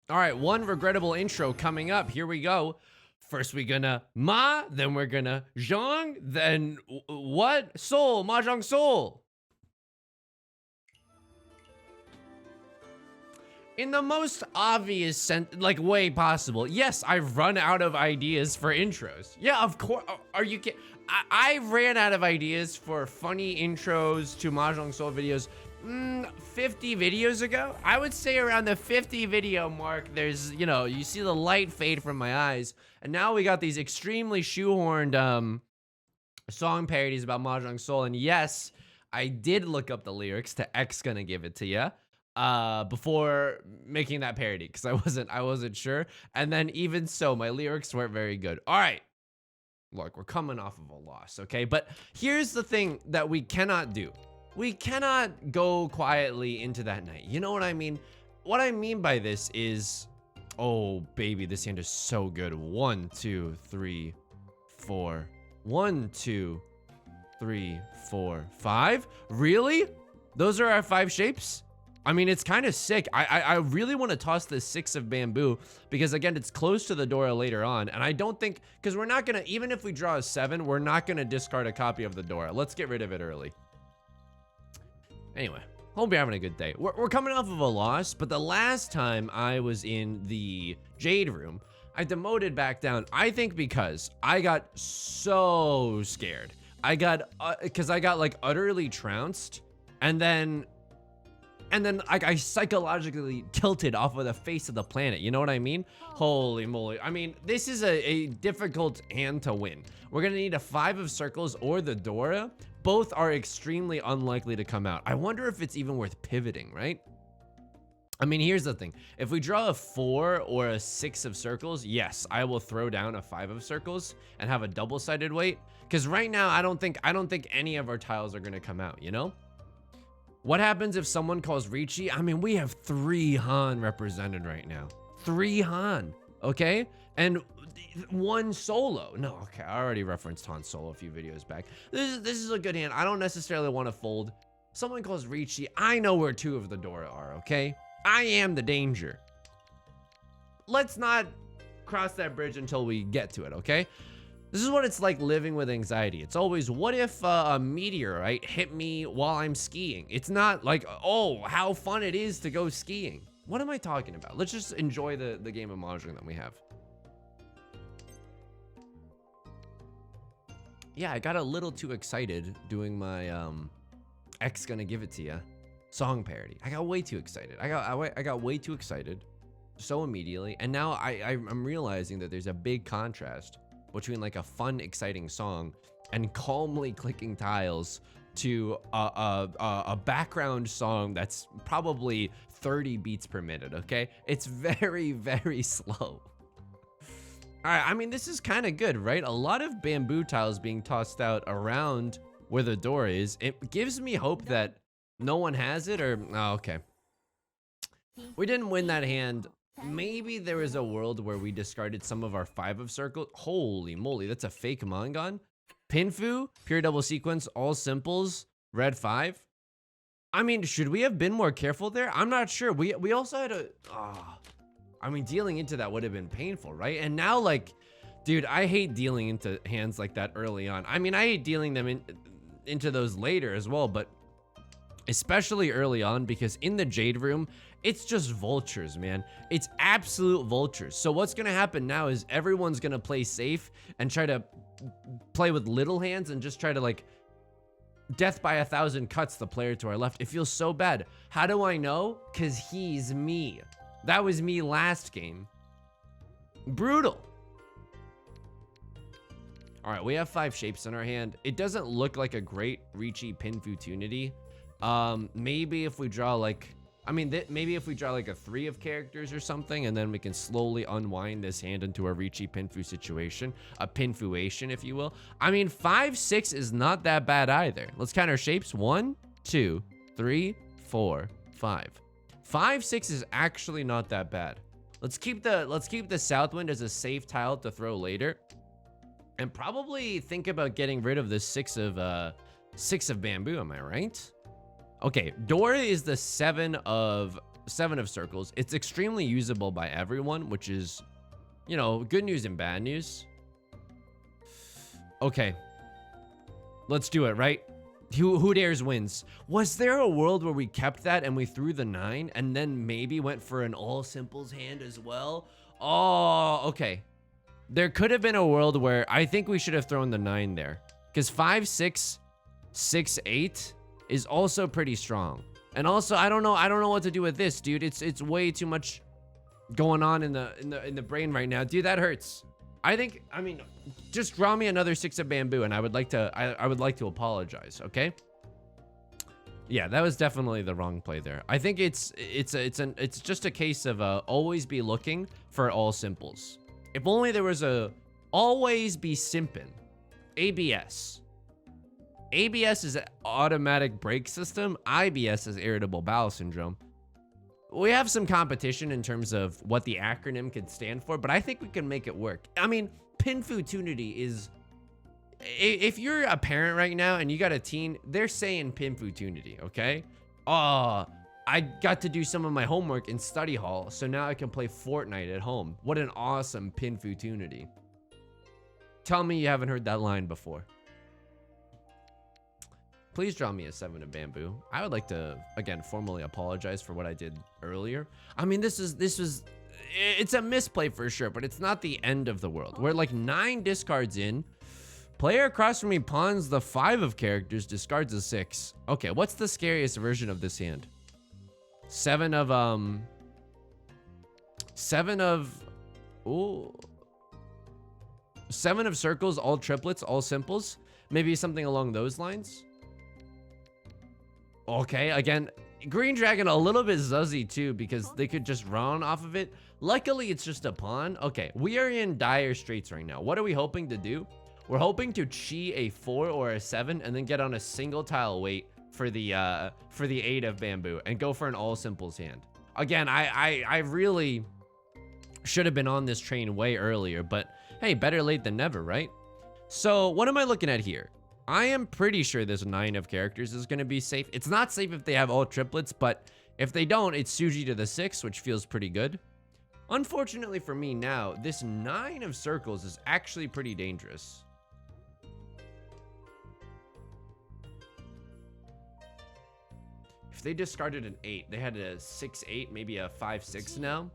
All right, one regrettable intro coming up. Here we go. First we're gonna Ma, then we're gonna Zhong, then what? Soul, Mahjong Soul. In the most obvious way possible. Yes, I've run out of ideas for intros. Yeah, of course. Are you kidding? I ran out of ideas for funny intros to Mahjong Soul videos 50 videos ago. I would say around the 50 video mark, there's, you see the light fade from my eyes. And now we got these extremely shoehorned song parodies about Mahjong Soul. And yes, I did look up the lyrics to X Gonna Give It To Ya before making that parody, because I wasn't sure. And then even so, my lyrics weren't very good. All right. Look, we're coming off of a loss, okay? But here's the thing that we cannot do. We cannot go quietly into that night. You know what I mean? What I mean by this is, oh, baby, this hand is so good. 1, 2, 3, 4. 1, 2, 3, 4, 5. Really? Those are our 5 shapes? I mean, it's kind of sick. I really want to toss this 6 of bamboo because, again, it's close to the Dora later on. And I don't think, because we're not going to, even if we draw a 7, we're not going to discard a copy of the Dora. Let's get rid of it early. Anyway, hope you're having a good day. We're coming off of a loss, but the last time I was in the Jade Room, I demoted back down, I think because I got so scared. Because I got like utterly trounced, and then I psychologically tilted off of the face of the planet. You know what I mean? Holy moly. I mean, this is a difficult hand to win. We're gonna need a 5 of circles or the Dora. Both are extremely unlikely to come out. I wonder if it's even worth pivoting, right? I mean, here's the thing. If we draw a 4 or a 6 of circles, yes, I will throw down a 5 of circles and have a double-sided weight. Because right now, I don't think any of our tiles are gonna come out, you know? What happens if someone calls Riichi? I mean, we have 3 Han represented right now. 3 Han, okay? And 1 solo. No, okay, I already referenced Han Solo a few videos back. This is a good hand. I don't necessarily want to fold. Someone calls Riichi. I know where 2 of the Dora are, okay? I am the danger. Let's not cross that bridge until we get to it, okay? This is what it's like living with anxiety. It's always, what if a meteorite hit me while I'm skiing? It's not like, oh, how fun it is to go skiing. What am I talking about? Let's just enjoy the game of Mahjong that we have. Yeah, I got a little too excited doing my X Gonna Give It To Ya song parody. I got way too excited. I got way too excited so immediately. And now I'm realizing that there's a big contrast between like a fun, exciting song and calmly clicking tiles to a background song that's probably 30 beats per minute, okay? It's very, very slow. All right, I mean, this is kind of good, right? A lot of bamboo tiles being tossed out around where the door is. It gives me hope that no one has it, or, oh, okay. We didn't win that hand. Maybe there is a world where we discarded some of our 5 of circles. Holy moly, that's a fake Mangon. Pinfu, pure double sequence, all simples, red 5. I mean, should we have been more careful there? I'm not sure. We also had a, I mean, dealing into that would have been painful, right? And now, like, dude, I hate dealing into hands like that early on. I mean, I hate dealing them into those later as well, but especially early on, because in the Jade Room, it's just vultures, man. It's absolute vultures. So what's gonna happen now is everyone's gonna play safe and try to play with little hands and just try to, like, death by 1,000 cuts the player to our left. It feels so bad. How do I know? Because he's me. That was me last game. Brutal. All right, we have 5 shapes in our hand. It doesn't look like a great Riichi Pinfutunity. Maybe if we draw like, I mean, maybe if we draw like a 3 of characters or something, and then we can slowly unwind this hand into a Riichi Pinfu situation, a Pinfuation, if you will. I mean, 5, 6 is not that bad either. Let's count our shapes. 1, 2, 3, 4, 5. 5, 6 is actually not that bad. Let's keep the Southwind as a safe tile to throw later, and probably think about getting rid of the 6 of bamboo. Am I right? Okay, Dora is the 7 of seven of circles. It's extremely usable by everyone, which is, you know, good news and bad news. Okay. Let's do it, right? Who dares wins. Was there a world where we kept that and we threw the 9 and then maybe went for an all simples hand as well? Oh, okay. There could have been a world where I think we should have thrown the 9 there, because 5, 6, 6, 8 is also pretty strong. And also, I don't know what to do with this, dude. It's way too much going on in the brain right now, dude. That hurts. I mean, just draw me another 6 of bamboo, and I would like to apologize. Okay. Yeah, that was definitely the wrong play there. I think it's just a case of always be looking for all simples. If only there was a always be simpin'. ABS. ABS is an automatic brake system. IBS is irritable bowel syndrome. We have some competition in terms of what the acronym could stand for, but I think we can make it work. I mean, pinfutunity is, if you're a parent right now and you got a teen, they're saying pinfutunity, okay? Oh, I got to do some of my homework in study hall, so now I can play Fortnite at home. What an awesome pinfutunity. Tell me you haven't heard that line before. Please draw me a 7 of bamboo. I would like to, again, formally apologize for what I did earlier. I mean, it's a misplay for sure, but it's not the end of the world. We're like 9 discards in. Player across from me pawns the 5 of characters, discards a 6. Okay, what's the scariest version of this hand? 7 of, ooh. 7 of circles, all triplets, all simples. Maybe something along those lines. Okay, again, green dragon a little bit zuzzy too, because they could just run off of it. Luckily, it's just a pawn. Okay, we are in dire straits right now. What are we hoping to do? We're hoping to chi a 4 or a 7 and then get on a single tile wait for the 8 of bamboo and go for an all simples hand. Again, I really should have been on this train way earlier, but hey, better late than never, right? So what am I looking at here? I am pretty sure this 9 of characters is going to be safe. It's not safe if they have all triplets, but if they don't, it's Suji to the 6, which feels pretty good. Unfortunately for me now, this 9 of circles is actually pretty dangerous. If they discarded an 8, they had a 6-8, maybe a 5-6 now.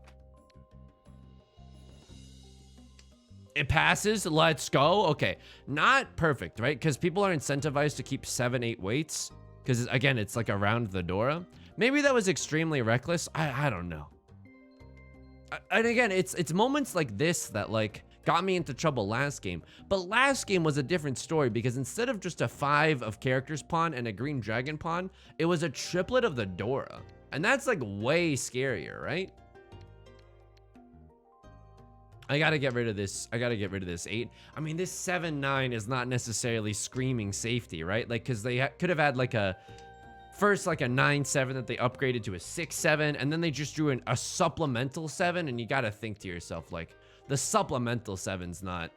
It passes. Let's go. Okay. Not perfect, right? Because people are incentivized to keep 7-8 weights. Because, again, it's like around the Dora. Maybe that was extremely reckless. I don't know. And again, it's moments like this that, like, got me into trouble last game. But last game was a different story because instead of just a 5 of characters pawn and a green dragon pawn, it was a triplet of the Dora. And that's, like, way scarier, right? I gotta get rid of this. I gotta get rid of this 8. I mean, this 7-9 is not necessarily screaming safety, right? Like, because they could have had like a first like a 9-7 that they upgraded to a 6-7, and then they just drew a supplemental 7, and you gotta think to yourself, like, the supplemental 7's not,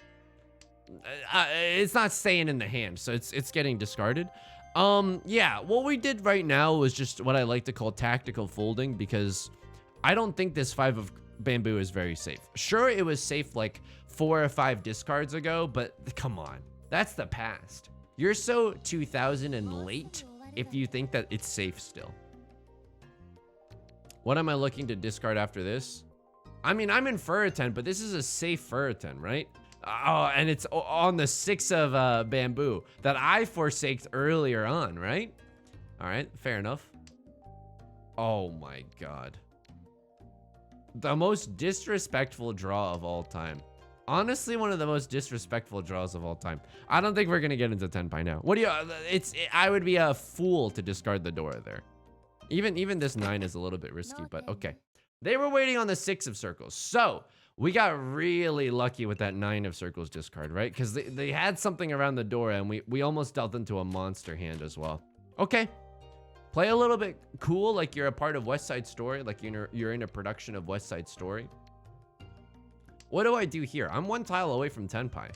it's not staying in the hand, so it's getting discarded. Yeah, what we did right now was just what I like to call tactical folding, because I don't think this 5 of bamboo is very safe. Sure, it was safe like 4 or 5 discards ago, but come on, that's the past. You're so 2000 and late if you think that it's safe still. What am I looking to discard after this? I mean, I'm in Furitan, but this is a safe Furitan, right? Oh, and it's on the 6 of bamboo that I forsaked earlier on, right? All right, fair enough. Oh my God. The most disrespectful draw of all time. Honestly, one of the most disrespectful draws of all time. I don't think we're gonna get into Tenpai now. What do you? I would be a fool to discard the Dora there. Even this 9 is a little bit risky, but okay. They were waiting on the 6 of circles, so we got really lucky with that 9 of circles discard, right? Because they had something around the Dora, and we almost dealt into a monster hand as well. Okay. Play a little bit cool, like you're a part of West Side Story, like you're in a production of West Side Story. What do I do here? I'm 1 tile away from Tenpai.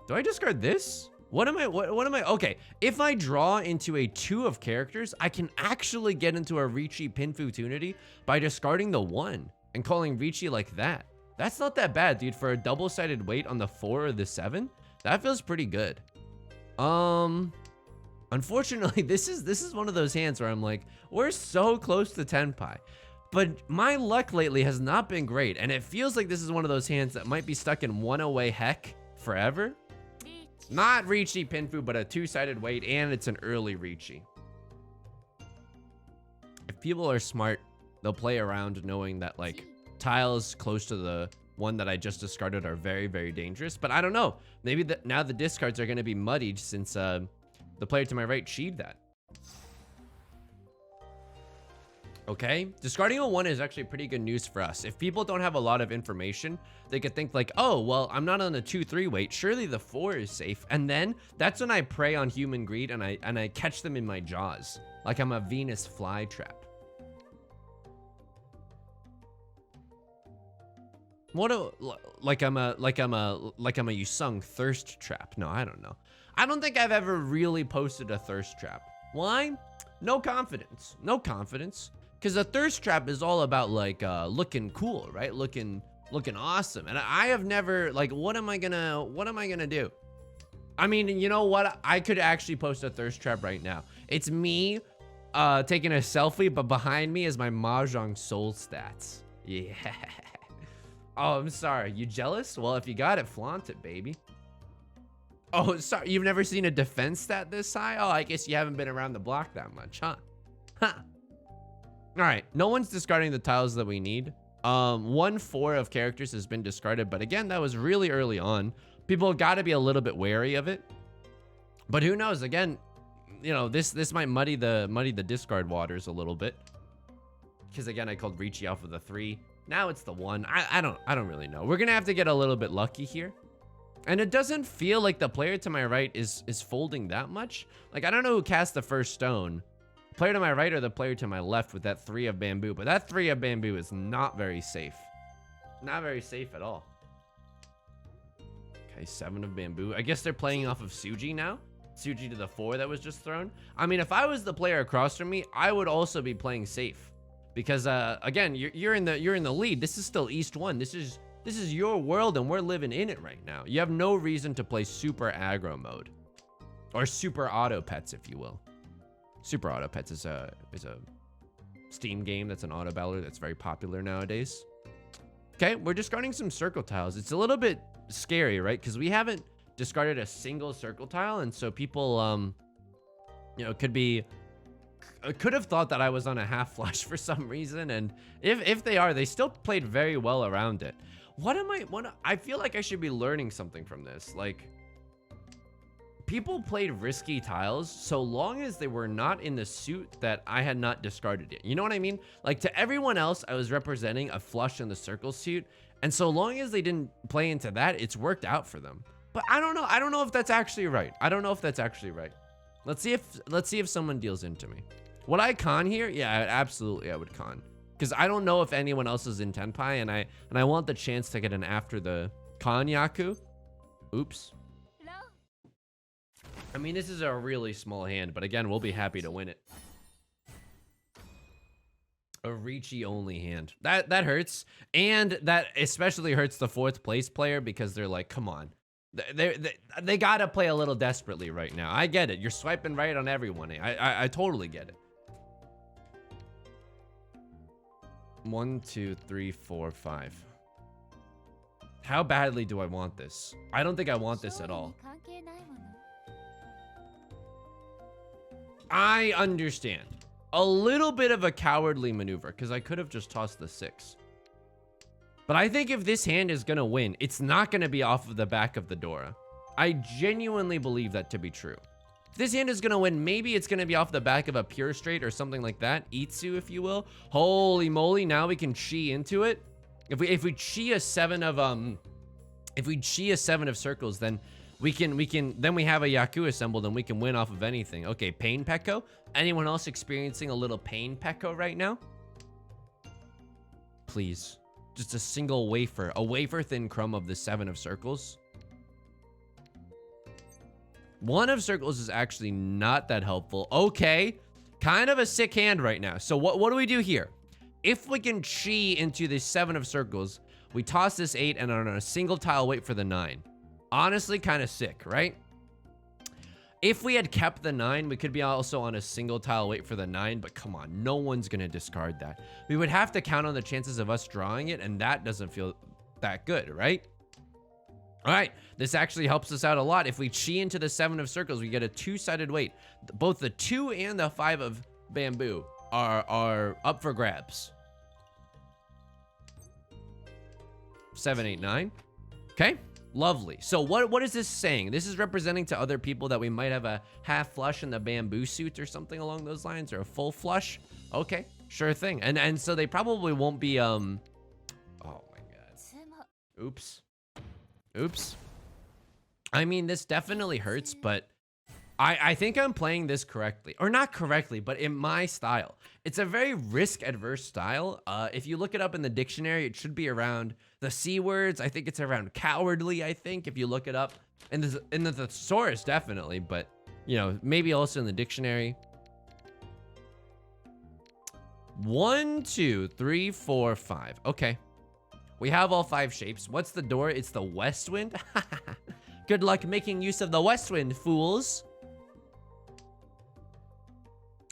Do I discard this? What am I? Okay, if I draw into a 2 of characters, I can actually get into a Riichi Pinfutunity by discarding the 1 and calling Riichi like that. That's not that bad, dude. For a double-sided weight on the 4 or the 7, that feels pretty good. Unfortunately, this is one of those hands where I'm like, we're so close to Tenpai. But my luck lately has not been great, and it feels like this is one of those hands that might be stuck in one away heck forever. Not Riichi Pinfu, but a 2-sided weight, and it's an early Riichi. If people are smart, they'll play around knowing that like tiles close to the one that I just discarded are very, very dangerous. But I don't know. Maybe now the discards are going to be muddied since the player to my right cheated that. Okay, discarding a 1 is actually pretty good news for us. If people don't have a lot of information, they could think like, oh, well, I'm not on a 2-3 weight. Surely the 4 is safe. And then that's when I prey on human greed and I catch them in my jaws, like I'm a Venus flytrap. Like I'm a Yusong thirst trap. No, I don't know. I don't think I've ever really posted a thirst trap. Why? No confidence. No confidence. Because a thirst trap is all about like looking cool, right? Looking awesome. And I have never like, what am I gonna do? I mean, you know what? I could actually post a thirst trap right now. It's me taking a selfie, but behind me is my Mahjong Soul stats. Yeah. Oh, I'm sorry. You jealous? Well, if you got it, flaunt it, baby. Oh, sorry. You've never seen a defense stat this high? Oh, I guess you haven't been around the block that much, huh? Huh. All right. No one's discarding the tiles that we need. 1/4 of characters has been discarded, but again, that was really early on. People got to be a little bit wary of it. But who knows? Again, you know, this might muddy the discard waters a little bit. Because again, I called Riichi off of the 3. Now it's the 1. I don't really know. We're gonna have to get a little bit lucky here. And it doesn't feel like the player to my right is folding that much. Like, I don't know who cast the first stone. Player to my right or the player to my left with that 3 of bamboo. But that 3 of bamboo is not very safe. Not very safe at all. Okay, 7 of bamboo. I guess they're playing off of Suji now. Suji to the 4 that was just thrown. I mean, if I was the player across from me, I would also be playing safe. Because again, you're in the lead. This is still East 1. This is your world and we're living in it right now. You have no reason to play super aggro mode. Or super auto pets, if you will. Super auto pets is a Steam game that's an auto battler that's very popular nowadays. Okay, we're discarding some circle tiles. It's a little bit scary, right? Because we haven't discarded a single circle tile, and so people you know, could have thought that I was on a half flush for some reason, and if they are, they still played very well around it. I feel like I should be learning something from this. Like, people played risky tiles so long as they were not in the suit that I had not discarded yet. You know what I mean? Like, to everyone else, I was representing a flush in the circle suit, and so long as they didn't play into that, it's worked out for them. But I don't know. I don't know if that's actually right. I don't know if that's actually right. Let's see if someone deals into me. Would I con here? Yeah, absolutely I would con. Because I don't know if anyone else is in Tenpai, and I want the chance to get an after the con Yaku. Oops. I mean, this is a really small hand, but again, we'll be happy to win it. A Riichi only hand. That hurts. And that especially hurts the 4th place player because they're like, come on. They gotta play a little desperately right now. I get it. You're swiping right on everyone. I totally get it. 1, 2, 3, 4, 5. How badly do I want this? I don't think I want this at all. I understand. A little bit of a cowardly maneuver because I could have just tossed the 6. But I think if this hand is going to win, it's not going to be off of the back of the Dora. I genuinely believe that to be true. If this hand is going to win, maybe it's going to be off the back of a pure straight or something like that. Itsu, if you will. Holy moly, now we can chi into it. If we chi a 7 of circles, then we have a Yaku assembled and we can win off of anything. Okay, pain Pekko. Anyone else experiencing a little pain Pekko right now? Please. Just a single wafer. A wafer thin crumb of the 7 of circles. One of circles is actually not that helpful. Okay, kind of a sick hand right now. So what do we do here? If we can chi into the 7 of circles, we toss this 8 and on a single tile wait for the 9. Honestly, kind of sick, right? If we had kept the 9, we could be also on a single tile wait for the 9, but come on, no one's gonna discard that. We would have to count on the chances of us drawing it, and that doesn't feel that good, right? All right, this actually helps us out a lot. If we chi into the 7 of circles, we get a 2-sided wait. Both the 2 and the 5 of bamboo are up for grabs. 7, 8, 9. Okay, lovely. So what is this saying? This is representing to other people that we might have a half flush in the bamboo suit or something along those lines, or a full flush. Okay, sure thing. And so they probably won't be oh my god. Oops. I mean, this definitely hurts, but I think I'm playing this correctly. Or not correctly, but in my style. It's a very risk-adverse style. If you look it up in the dictionary, it should be around the C words. I think it's around cowardly, I think, if you look it up. In the thesaurus, definitely, but, you know, maybe also in the dictionary. 1, 2, 3, 4, 5. Okay. We have all 5 shapes. What's the door? It's the west wind. Good luck making use of the west wind, fools.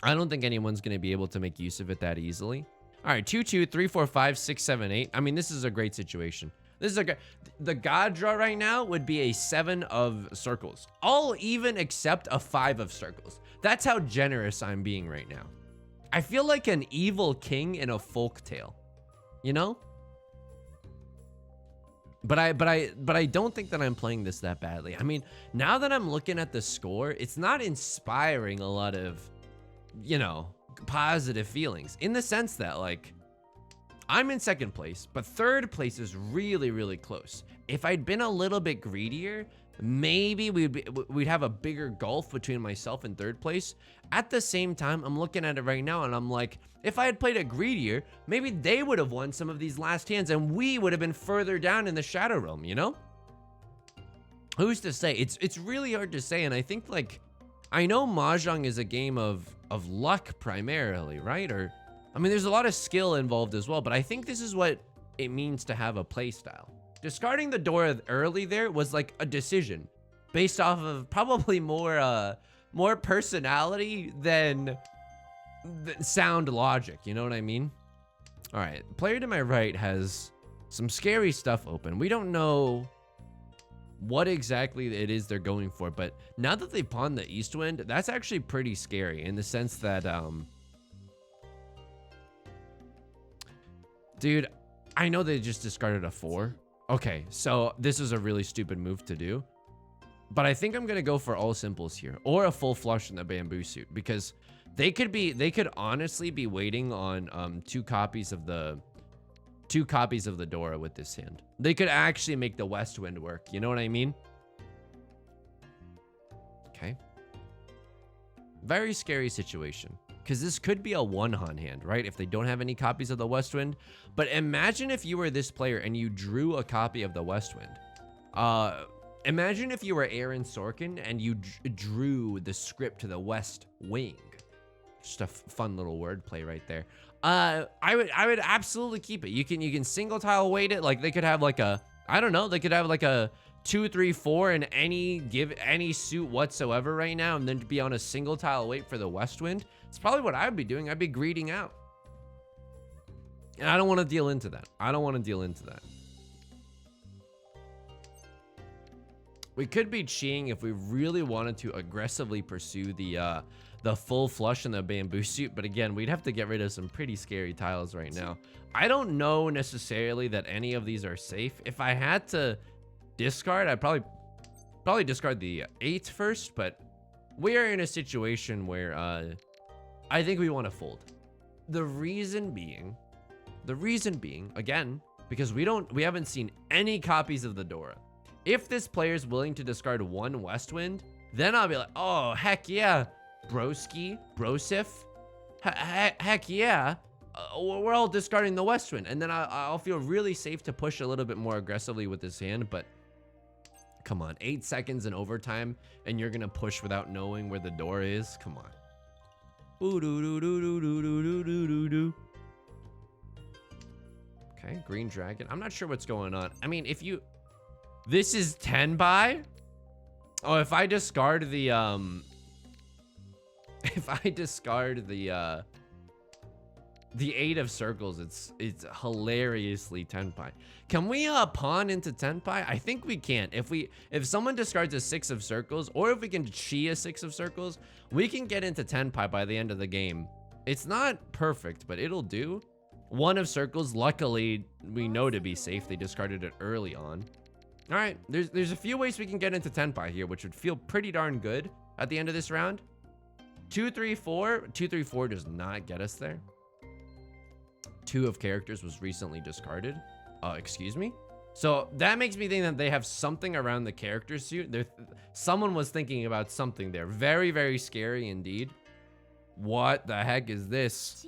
I don't think anyone's going to be able to make use of it that easily. All right, 2, 2, 3, 4, 5, 6, 7, 8. I mean, this is a great situation. This is the god draw right now would be a 7 of circles. I'll even accept a 5 of circles. That's how generous I'm being right now. I feel like an evil king in a folk tale, you know? But I don't think that I'm playing this that badly. I mean, now that I'm looking at the score, it's not inspiring a lot of, you know, positive feelings, in the sense that, like, I'm in 2nd place, but 3rd place is really, really close. If I'd been a little bit greedier, maybe we'd have a bigger gulf between myself and 3rd place. At the same time, I'm looking at it right now and I'm like, if I had played it greedier, maybe they would have won some of these last hands and we would have been further down in the Shadow Realm, you know? Who's to say? It's really hard to say, and I think, like, I know Mahjong is a game of luck primarily, right? Or, I mean, there's a lot of skill involved as well, but I think this is what it means to have a play style. Discarding the door early there was like a decision based off of probably more personality than sound logic, you know what I mean? All right, player to my right has some scary stuff open. We don't know what exactly it is they're going for, but now that they pawned the east wind, that's actually pretty scary in the sense that dude, I know they just discarded a 4. Okay, so this is a really stupid move to do, but I think I'm gonna go for all simples here, or a full flush in the bamboo suit, because they could honestly be waiting on 2 copies of the Dora with this hand. They could actually make the west wind work, you know what I mean? Okay, very scary situation, because this could be a 1-han hand, right? If they don't have any copies of the west wind. But imagine if you were this player and you drew a copy of the west wind. Imagine if you were Aaron Sorkin and you drew the script to the west wing. Just a fun little wordplay right there. I would absolutely keep it. You can single tile weight it. Like, they could have like a, I don't know, they could have like a 2, 3, 4 in any suit whatsoever right now, and then to be on a single tile wait for the west wind. It's probably what I'd be doing. I'd be greeding out. And I don't want to deal into that. We could be cheating if we really wanted to aggressively pursue the full flush in the bamboo suit, but again, we'd have to get rid of some pretty scary tiles right now. I don't know necessarily that any of these are safe. If I had to discard, I'd probably discard the 8 first, but we are in a situation where I think we want to fold. The reason being, again, because we haven't seen any copies of the Dora. If this player is willing to discard 1 west wind, then I'll be like, oh, heck yeah, broski, brosif, heck yeah, we're all discarding the west wind. And then I'll feel really safe to push a little bit more aggressively with this hand, but Come on, 8 seconds in overtime, and you're gonna push without knowing where the door is? Come on. Okay, green dragon. I'm not sure what's going on. I mean, if you... This is Tenbai? Oh, if I discard the, If I discard the 8 of circles, it's hilariously Tenpai. Can we pawn into Tenpai? I think we can. If someone discards a 6 of circles, or if we can chi a 6 of circles, we can get into Tenpai by the end of the game. It's not perfect, but it'll do. 1 of circles, luckily, we know to be safe. They discarded it early on. All right, there's a few ways we can get into Tenpai here, which would feel pretty darn good at the end of this round. 2, 3, 4. 2, 3, 4 does not get us there. 2 of characters was recently discarded. Excuse me? So that makes me think that they have something around the character suit. Someone was thinking about something there. Very, very scary indeed. What the heck is this?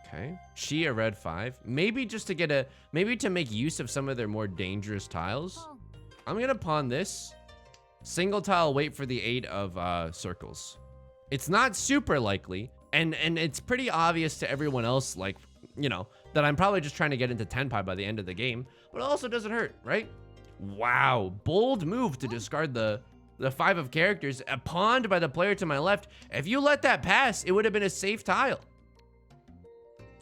Okay, she a red 5. Maybe just to get maybe to make use of some of their more dangerous tiles. I'm gonna pawn this. Single tile, wait for the 8 of circles. It's not super likely, and it's pretty obvious to everyone else, like, you know, that I'm probably just trying to get into Tenpai by the end of the game, but it also doesn't hurt, right? Wow, bold move to discard the 5 of characters, pawned by the player to my left. If you let that pass, it would have been a safe tile.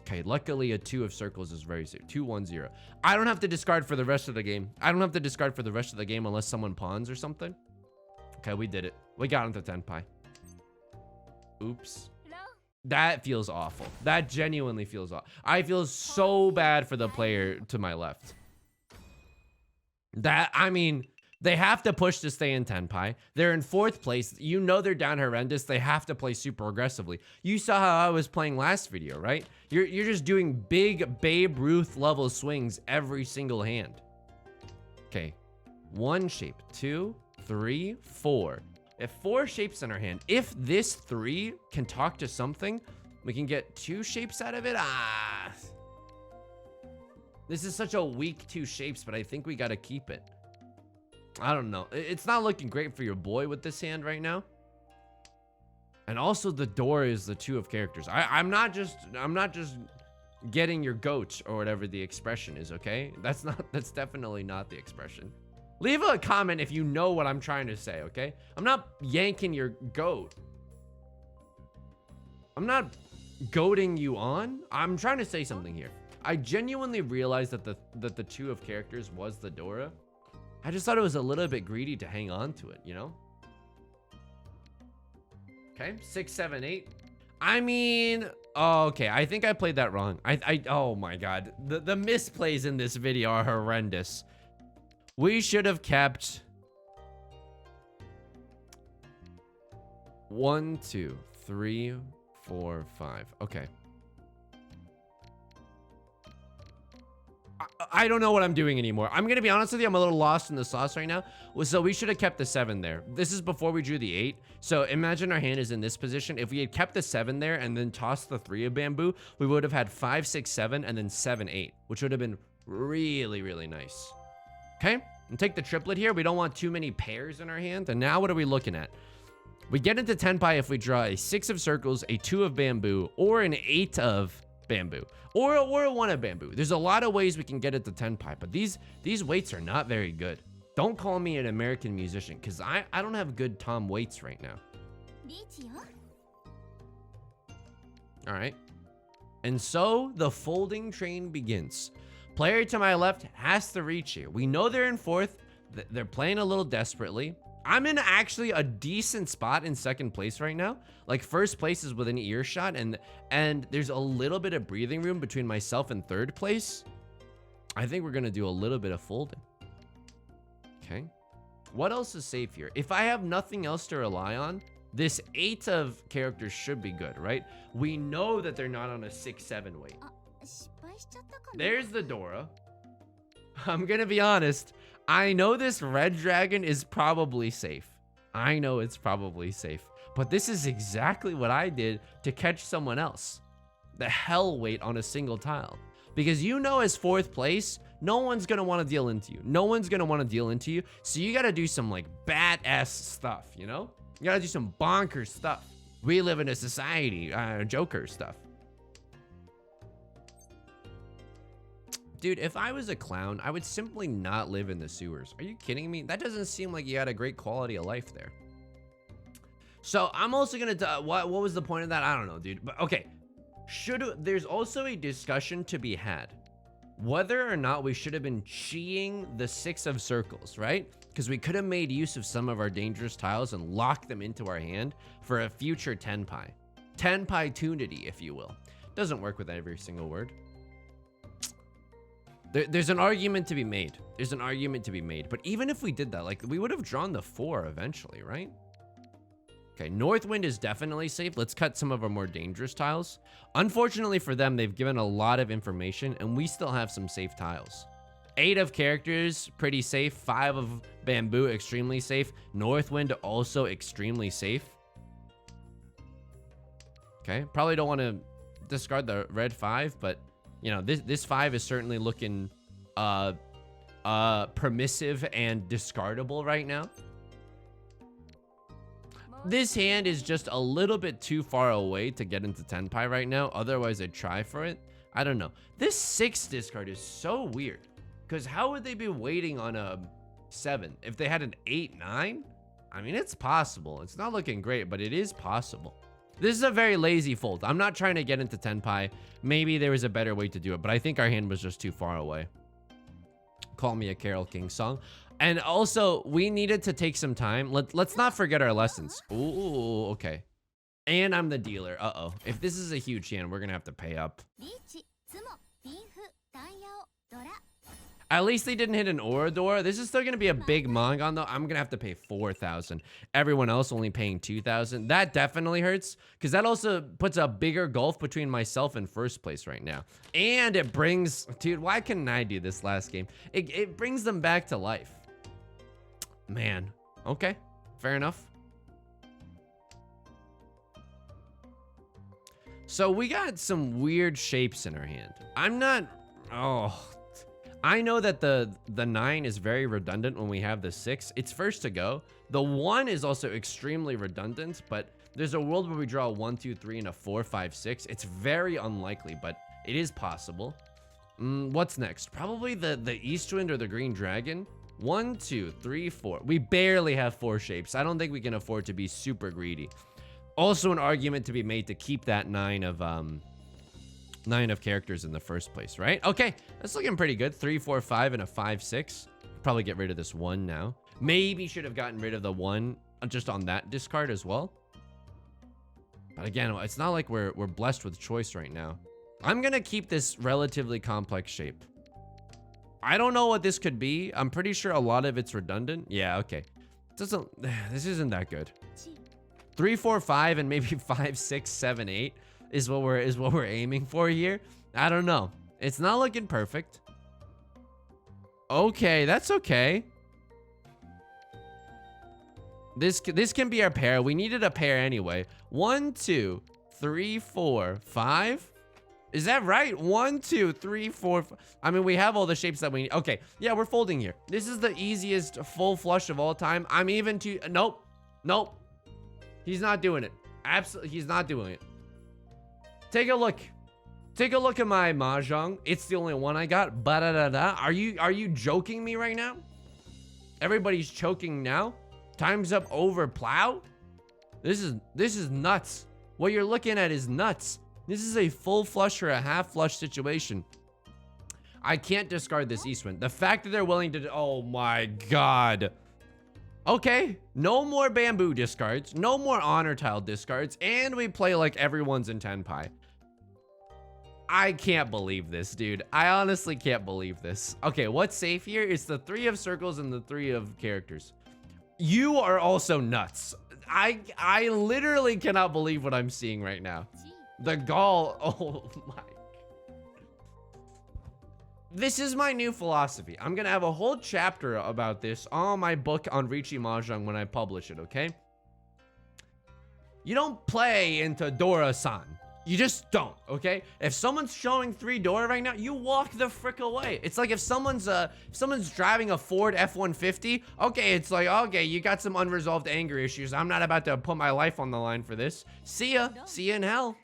Okay, luckily a 2 of circles is very safe. 2, 1, 0. I don't have to discard for the rest of the game. I don't have to discard for the rest of the game unless someone pawns or something. Okay, we did it. We got into Tenpai. Oops. That feels awful. That genuinely feels awful. I feel so bad for the player to my left. I mean, they have to push to stay in Tenpai. They're in 4th place. You know they're down horrendous. They have to play super aggressively. You saw how I was playing last video, right? You're just doing big Babe Ruth level swings every single hand. Okay, 1 shape, 2, 3, 4. If 4 shapes in our hand, if this 3 can talk to something, we can get 2 shapes out of it. This is such a weak 2 shapes, but I think we gotta keep it. I don't know. It's not looking great for your boy with this hand right now. And also the door is the 2 of characters. I'm not just getting your goat or whatever the expression is, okay? That's definitely not the expression. Leave a comment if you know what I'm trying to say, okay? I'm not yanking your goat. I'm not goading you on. I'm trying to say something here. I genuinely realized that the 2 of characters was the Dora. I just thought it was a little bit greedy to hang on to it, you know? Okay, 6, 7, 8. I mean, okay, I think I played that wrong. Oh my God, the misplays in this video are horrendous. We should have kept 1, 2, 3, 4, 5. Okay. I don't know what I'm doing anymore. I'm gonna be honest with you, I'm a little lost in the sauce right now. So we should have kept the 7 there. This is before we drew the 8. So imagine our hand is in this position. If we had kept the 7 there and then tossed the 3 of bamboo, we would have had 5, 6, 7, and then 7, 8, which would have been really, really nice. Okay, and take the triplet here. We don't want too many pairs in our hand. And now what are we looking at? We get into Tenpai if we draw a 6 of circles, a 2 of bamboo, or an 8 of bamboo, or a 1 of bamboo. There's a lot of ways we can get into Tenpai, but these weights are not very good. Don't call me an American musician, because I don't have good tom weights right now. All right. And so the folding train begins. Player to my left has to reach here. We know they're in 4th. They're playing a little desperately. I'm in actually a decent spot in 2nd place right now. Like 1st place is within earshot, and there's a little bit of breathing room between myself and 3rd place. I think we're gonna do a little bit of folding. Okay. What else is safe here? If I have nothing else to rely on, this 8 of characters should be good, right? We know that they're not on a 6, 7 weight. There's the Dora. I'm gonna be honest. I know this red dragon is probably safe. I know it's probably safe. But this is exactly what I did to catch someone else. The hell weight on a single tile. Because you know, as 4th place, no one's gonna want to deal into you. No one's gonna want to deal into you. So you gotta do some like badass stuff, you know? You gotta do some bonkers stuff. We live in a society, Joker stuff. Dude, if I was a clown, I would simply not live in the sewers. Are you kidding me? That doesn't seem like you had a great quality of life there. So I'm also gonna, what was the point of that? I don't know, dude. But okay, there's also a discussion to be had. Whether or not we should have been cheating the 6 of circles, right? Because we could have made use of some of our dangerous tiles and locked them into our hand for a future tenpai. Tenpai-tunity, if you will. Doesn't work with every single word. There's an argument to be made. There's an argument to be made. But even if we did that, like, we would have drawn the 4 eventually, right? Okay, Northwind is definitely safe. Let's cut some of our more dangerous tiles. Unfortunately for them, they've given a lot of information, and we still have some safe tiles. 8 of characters, pretty safe. 5 of bamboo, extremely safe. Northwind, also extremely safe. Okay, probably don't want to discard the red 5, but you know, this 5 is certainly looking permissive and discardable right now. This hand is just a little bit too far away to get into tenpai right now. Otherwise, I'd try for it. I don't know. This 6 discard is so weird. Because how would they be waiting on a 7? If they had an 8, 9? I mean, it's possible. It's not looking great, but it is possible. This is a very lazy fold. I'm not trying to get into tenpai. Maybe there was a better way to do it, but I think our hand was just too far away. Call me a Carole King song. And also, we needed to take some time. Let's not forget our lessons. Ooh, okay. And I'm the dealer. Uh-oh. If this is a huge hand, we're gonna have to pay up. At least they didn't hit an Orador. This is still gonna be a big Mongon though. I'm gonna have to pay 4,000. Everyone else only paying 2,000. That definitely hurts, because that also puts a bigger gulf between myself and 1st place right now. And it brings, dude, why couldn't I do this last game? It brings them back to life. Man, okay, fair enough. So we got some weird shapes in our hand. I know that the 9 is very redundant when we have the 6. It's first to go. The 1 is also extremely redundant, but there's a world where we draw a 1, 2, 3, and a 4, 5, 6. It's very unlikely, but it is possible. What's next? Probably the East Wind or the Green Dragon. 1, 2, 3, 4. We barely have 4 shapes. I don't think we can afford to be super greedy. Also an argument to be made to keep that 9 of characters in the first place, right? Okay, that's looking pretty good. 3, 4, 5, and a 5, 6. Probably get rid of this 1 now. Maybe should have gotten rid of the 1 just on that discard as well. But again, it's not like we're blessed with choice right now. I'm gonna keep this relatively complex shape. I don't know what this could be. I'm pretty sure a lot of it's redundant. Yeah, okay. This isn't that good. 3, 4, 5, and maybe 5, 6, 7, 8 is what we're aiming for here. I don't know. It's not looking perfect. Okay, that's okay. This can be our pair. We needed a pair anyway. 1, 2, 3, 4, 5. Is that right? 1, 2, 3, 4. I mean, we have all the shapes that we need. Okay, yeah, we're folding here. This is the easiest full flush of all time. I'm even too. Nope. He's not doing it. Absolutely, he's not doing it. Take a look. Take a look at my Mahjong. It's the only one I got. Ba-da-da-da. Are you joking me right now? Everybody's choking now. Time's up over plow. This is nuts. What you're looking at is nuts. This is a full flush or a half flush situation. I can't discard this Eastwind. The fact that they're willing to, oh my God. Okay, no more bamboo discards, no more honor tile discards, and we play like everyone's in tenpai. I can't believe this, dude. I honestly can't believe this. Okay, what's safe here? It's the 3 of circles and the 3 of characters. You are also nuts. I literally cannot believe what I'm seeing right now. The gall, oh my. This is my new philosophy. I'm gonna have a whole chapter about this on my book on Riichi Mahjong when I publish it, okay? You don't play into Dora-san. You just don't, okay? If someone's showing 3 door right now, you walk the frick away. It's like if someone's driving a Ford F-150, okay, it's like, okay, you got some unresolved anger issues. I'm not about to put my life on the line for this. See ya in hell.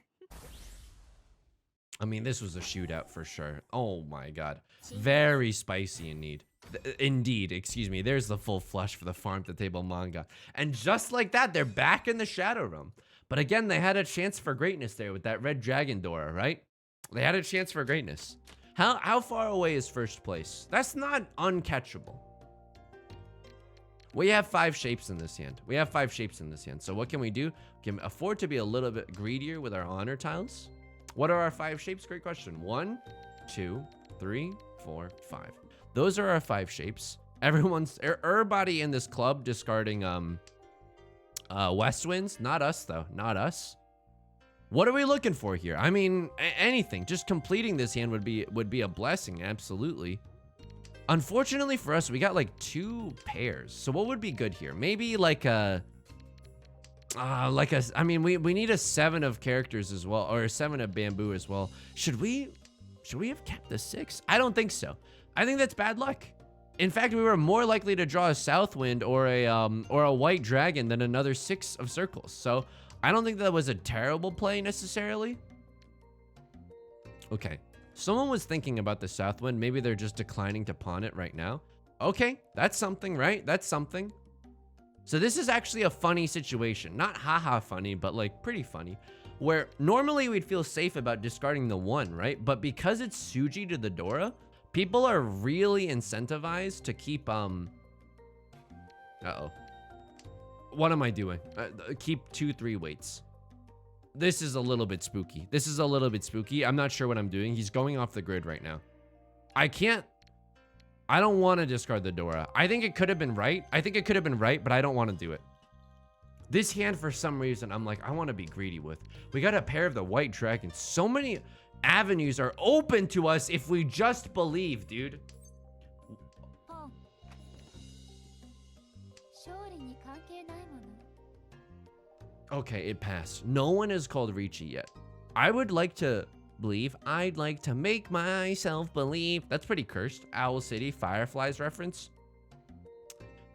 I mean, this was a shootout for sure. Oh my god. Very spicy indeed, excuse me. There's the full flush for the farm to table manga. And just like that, they're back in the Shadow Room. But again, they had a chance for greatness there with that red dragon Dora, right? They had a chance for greatness. How far away is first place? That's not uncatchable. We have 5 shapes in this hand. So what can we do? We can afford to be a little bit greedier with our honor tiles. What are our 5 shapes? Great question. 1, 2, 3, 4, 5. Those are our 5 shapes. Everybody in this club discarding West Winds. Not us though, not us. What are we looking for here? I mean, anything. Just completing this hand would be a blessing, absolutely. Unfortunately for us, we got like 2 pairs. So what would be good here? Maybe like I mean, we need a 7 of characters as well, or a 7 of bamboo as well. Should we have kept the 6? I don't think so. I think that's bad luck. In fact, we were more likely to draw a south wind or a white dragon than another 6 of circles. So I don't think that was a terrible play necessarily. Okay, someone was thinking about the south wind. Maybe they're just declining to pawn it right now. Okay, that's something, right? That's something. So this is actually a funny situation. Not haha funny, but like pretty funny. Where normally we'd feel safe about discarding the 1, right? But because it's Suji to the Dora, people are really incentivized to keep, uh-oh. What am I doing? Keep 2-3 weights. This is a little bit spooky. I'm not sure what I'm doing. He's going off the grid right now. I don't want to discard the Dora. I think it could have been right. But I don't want to do it. This hand, for some reason, I'm like, I want to be greedy with. We got a pair of the white dragons. So many avenues are open to us if we just believe, dude. Okay, it passed. No one has called Riichi yet. I would like to believe. I'd like to make myself believe. That's pretty cursed. Owl City, Fireflies reference.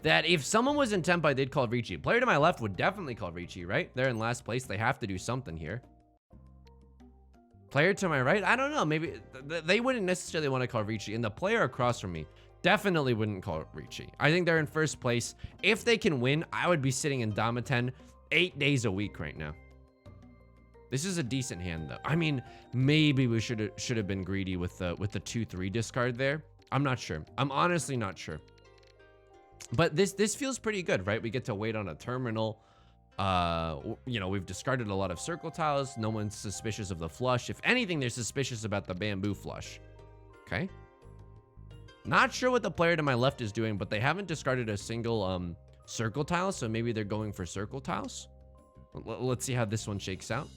That if someone was in Tenpai, they'd call Riichi. Player to my left would definitely call Riichi, right? They're in last place. They have to do something here. Player to my right, I don't know. Maybe they wouldn't necessarily want to call Riichi. And the player across from me definitely wouldn't call Riichi. I think they're in first place. If they can win, I would be sitting in Damaten 8 days a week right now. This is a decent hand though. I mean, maybe we should have been greedy with the 2-3 discard there. I'm not sure. I'm honestly not sure. But this feels pretty good, right? We get to wait on a terminal. You know, we've discarded a lot of circle tiles. No one's suspicious of the flush. If anything, they're suspicious about the bamboo flush. Okay. Not sure what the player to my left is doing, but they haven't discarded a single circle tile, so maybe they're going for circle tiles. Let's see how this one shakes out.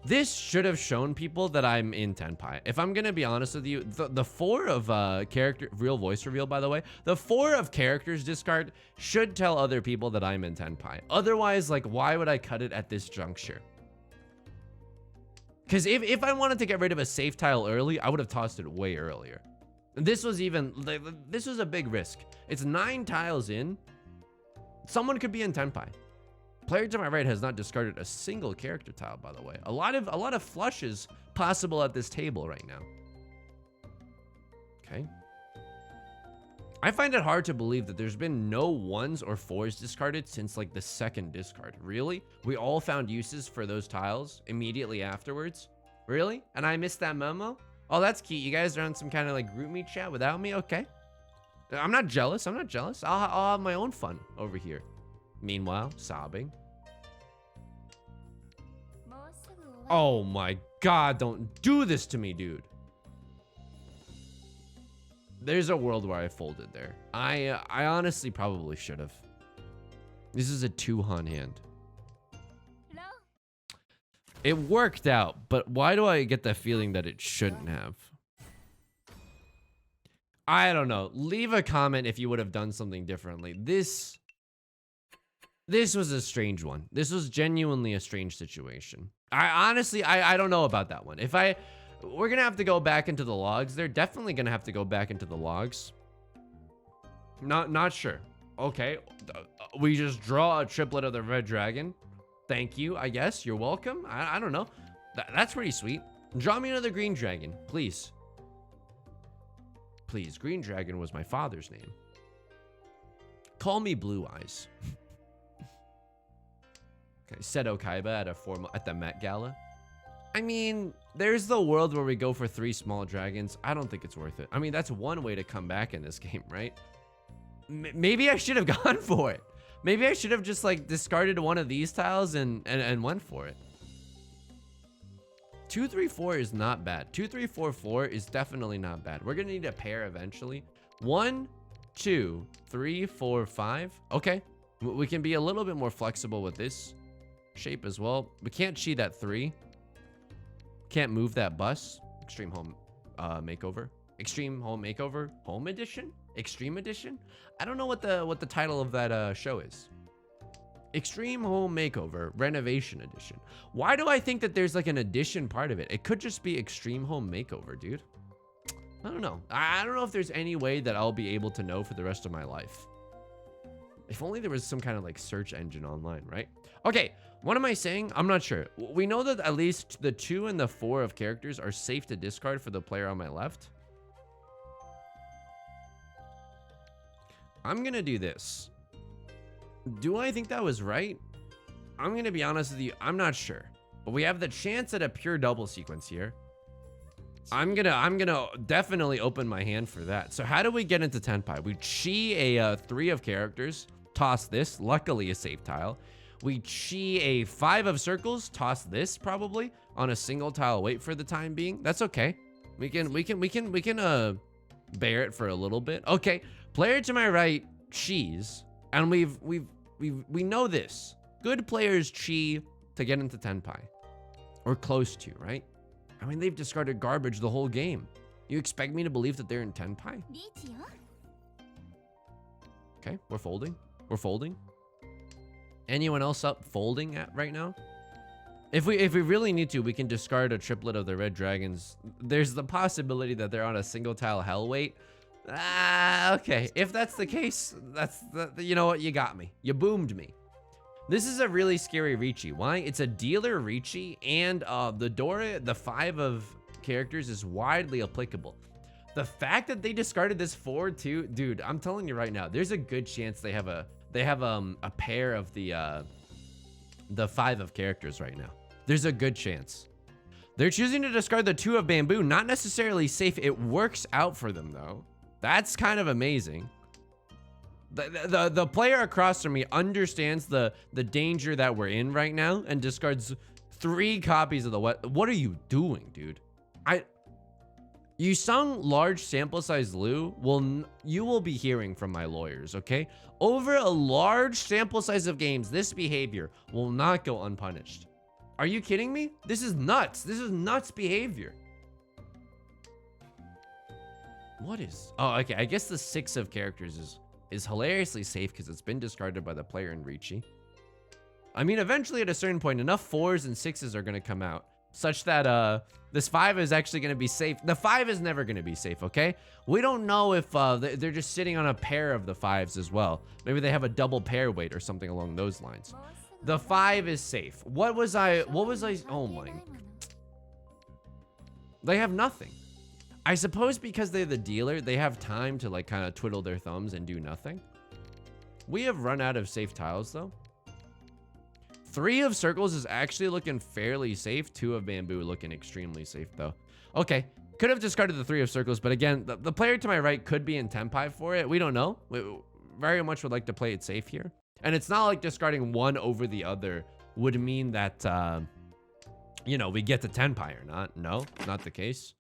This should have shown people that I'm in Tenpai. If I'm gonna be honest with you, the 4 of character real voice reveal, by the way, the 4 of characters discard should tell other people that I'm in Tenpai. Otherwise, like, why would I cut it at this juncture? Because if I wanted to get rid of a safe tile early, I would have tossed it way earlier. This was a big risk. It's 9 tiles in. Someone could be in Tenpai. Player to my right has not discarded a single character tile, by the way. A lot of flushes possible at this table right now. Okay. I find it hard to believe that there's been no 1s or 4s discarded since like the 2nd discard. Really? We all found uses for those tiles immediately afterwards? Really? And I missed that memo? Oh, that's cute. You guys are on some kind of like group meet chat without me? Okay. I'm not jealous. I'll have my own fun over here. Meanwhile, sobbing. Oh my god, don't do this to me, dude. There's a world where I folded there. I honestly probably should have. This is a 2-han hand. It worked out, but why do I get the feeling that it shouldn't have? I don't know. Leave a comment if you would have done something differently. This was a strange one. This was genuinely a strange situation. I honestly, I don't know about that one. We're gonna have to go back into the logs. They're definitely gonna have to go back into the logs. Not sure. Okay, we just draw a triplet of the red dragon. Thank you, I guess. You're welcome. I don't know. That's pretty sweet. Draw me another green dragon, please. Please, green dragon was my father's name. Call me Blue Eyes. Okay, Seto Kaiba at the Met Gala. I mean, there's the world where we go for 3 small dragons. I don't think it's worth it. I mean, that's one way to come back in this game, right? Maybe I should have gone for it. Maybe I should have just like discarded one of these tiles and went for it. 2, 3, 4 is not bad. 2, 3, 4, 4 is definitely not bad. We're gonna need a pair eventually. 1, 2, 3, 4, 5. Okay, we can be a little bit more flexible with this shape as well. We can't cheat at 3. Can't move that bus. Extreme Home Makeover. Extreme Home Makeover. Home Edition? Extreme Edition? I don't know what the title of that show is. Extreme Home Makeover Renovation Edition. Why do I think that there's like an edition part of it? It could just be Extreme Home Makeover, dude. I don't know. I don't know if there's any way that I'll be able to know for the rest of my life. If only there was some kind of like search engine online, right? Okay, what am I saying? I'm not sure. We know that at least the 2 and the 4 of characters are safe to discard for the player on my left. I'm gonna do this. Do I think that was right? I'm gonna be honest with you, I'm not sure. But we have the chance at a pure double sequence here. I'm gonna definitely open my hand for that. So how do we get into Tenpai? We chi a 3 of characters, toss this, luckily a safe tile. We chi a 5 of circles, toss this probably on a single tile, wait for the time being. That's okay. We can bear it for a little bit. Okay, player to my right, cheese. And we know this. Good players chi to get into Tenpai. Or close to, right? I mean, they've discarded garbage the whole game. You expect me to believe that they're in Tenpai? Okay, we're folding. We're folding. Anyone else up folding at right now? If we really need to, we can discard a triplet of the red dragons. There's the possibility that they're on a single tile hell weight. Okay. If that's the case, you know what? You got me. You boomed me. This is a really scary Riichi. Why? It's a dealer Riichi, and the 5 of characters is widely applicable. The fact that they discarded this 4 too, dude, I'm telling you right now, there's a good chance they have a pair of the 5 of characters right now. There's a good chance. They're choosing to discard the 2 of bamboo, not necessarily safe. It works out for them though. That's kind of amazing. The player across from me understands the danger that we're in right now and discards 3 copies of the what are you doing, dude? Yusong large sample size Liu you will be hearing from my lawyers, okay? Over a large sample size of games, this behavior will not go unpunished. Are you kidding me? This is nuts. This is nuts behavior. What is? Oh, okay. I guess the 6 of characters is hilariously safe because it's been discarded by the player in Riichi. I mean, eventually at a certain point, enough 4s and 6s are going to come out such that this 5 is actually going to be safe. The 5 is never going to be safe, okay? We don't know if they're just sitting on a pair of the 5s as well. Maybe they have a double pair weight or something along those lines. The 5 is safe. What was I? Oh my. They have nothing. I suppose because they're the dealer, they have time to like kind of twiddle their thumbs and do nothing. We have run out of safe tiles though. 3 of circles is actually looking fairly safe. 2 of bamboo looking extremely safe though. Okay, could have discarded the 3 of circles, but again, the player to my right could be in Tenpai for it. We don't know. We very much would like to play it safe here. And it's not like discarding one over the other would mean that, you know, we get to Tenpai or not. No, not the case.